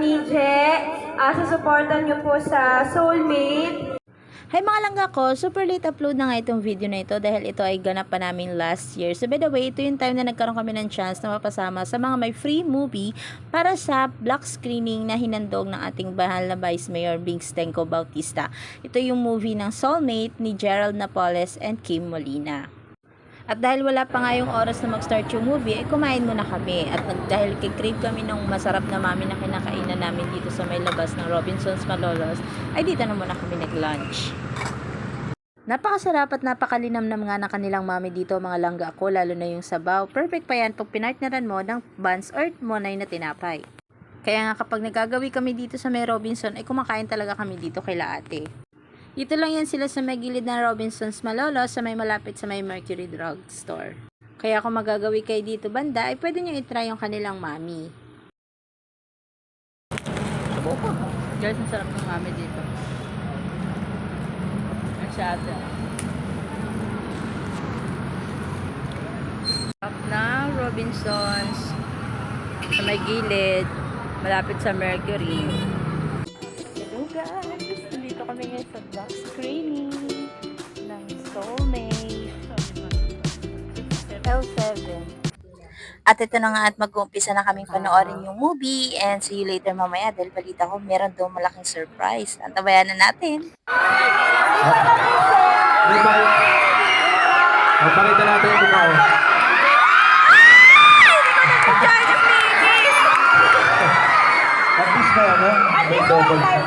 ni Je. Susuportan niyo po sa Soulmate. Hi mga langga ko, super late upload na nga itong video na ito dahil ito ay ganap pa namin last year. So by the way, ito yung time na nagkaroon kami ng chance na mapasama sa mga may free movie para sa block screening na hinandog ng ating bahal na Vice Mayor Bings Tenco Bautista. Ito yung movie ng Soulmate ni Gerald Napoles and Kim Molina. At dahil wala pa nga yung oras na mag-start yung movie, ay kumain muna kami. At dahil kay-crave kami ng masarap na mami na kinakainan namin dito sa may labas ng Robinson's Malolos, ay dito na muna kami nag-lunch. Napakasarap at napakalinamnam nga ng kanilang mami dito mga langga ko, lalo na yung sabaw. Perfect pa yan pag pinartneran mo ng buns or monay na tinapay. Kaya nga kapag nagagawi kami dito sa may Robinson, ay kumakain talaga kami dito kay ate. Dito lang yan sila sa may gilid ng Robinson's Malolos sa may malapit sa may Mercury Drug Store. Kaya kung magagawi kayo dito banda, ay pwede nyo itry yung kanilang mami. Guys, ang sarap ng mami dito. Masyado. Sarap ng Robinson's sa may gilid, malapit sa Mercury. Hello guys! Dito kami ngayon sa block screening ng Soulmate L7. At ito na nga at mag-uumpisa na kaming panoorin yung movie and see you later mamaya dahil balita ko meron daw malaking surprise. Antabayan na natin. Pakita natin yung mukha ko. At least ba yan, ha? May double pa.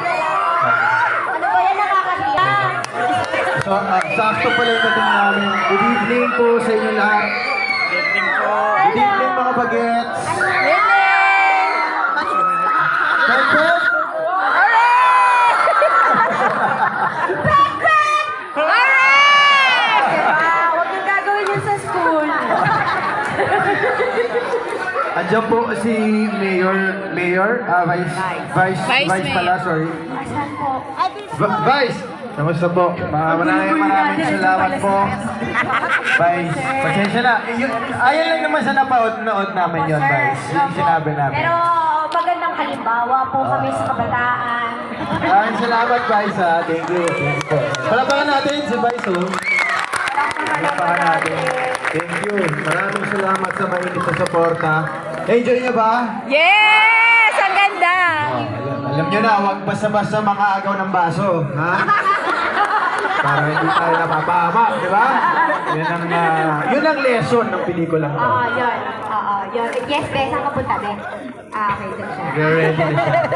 So, sakto pala yung dating namin. Good evening po sa inyo lahat. Good evening po. Good evening mga bagets. Good evening! Perfect! Huwag yung gagawin yun sa school. Andiyan po si Vice pala, sorry. Vice! Kamusta po? Maraming salamat po. Vice, pasensya na. Ayan lang naman sa napanood namin yun, Vice. Yung sinabi namin. Pero magandang halimbawa po kami sa kabataan. Maraming salamat, Vice, ha. Thank you. Palapakan natin si Vice, oh. Palapakan natin. Thank you. Maraming salamat sa mainit na suporta. Enjoy niyo ba? Yes! Ang ganda! Alam niyo na, huwag basta-basta makaagaw ng baso, ha? Para hindi tayo napapahamak, di ba? Yun ang lesson ng pelikulang to. Yun. Yes, Bes. Saan ka punta, Bes? Okay, dun siya. Very ready na siya.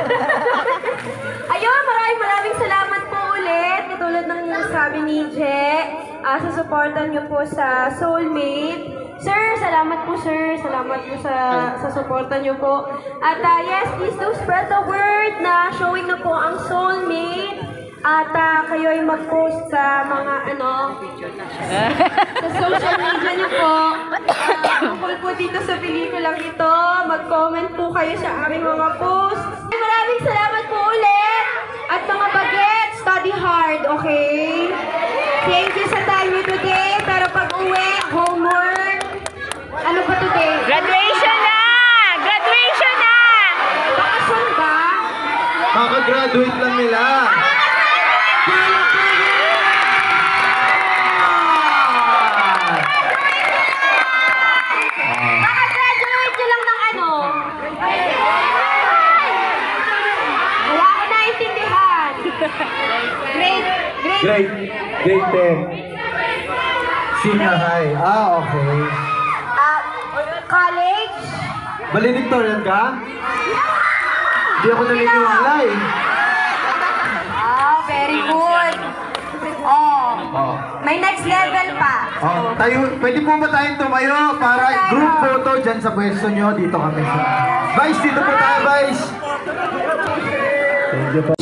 Ayun, maraming salamat po ulit. Katulad ng sabi ni Je, susuportan niyo po sa Soulmate. Sir, salamat po sir. Salamat po sa suporta niyo po. At yes, please do spread the word na showing na po ang Soulmate. At kayo ay mag-post sa mga sa social media niyo po. Tungkol po dito sa pelikulang ito. Mag-comment po kayo sa aming mga posts. Maraming salamat po ulit. At mga bagets, study hard, okay? Thank you sa time niyo today. Pero pag-uwi, homework. Ano ba today? Graduation na! Graduation na! Bakasyon ba? Makagraduate lang nila. Makagraduate nyo lang ng ano? Wala ko naintindihan. Grade. Grade 10. Senior high. Okay. College? Valedictorian ka? Hindi ako naniniwala eh. Very good. May next level pa. Pwede po ba tayong tumayo para group photo dyan sa pwesto nyo? Dito kami sa... Vice, dito po tayo, Vice. Thank you po.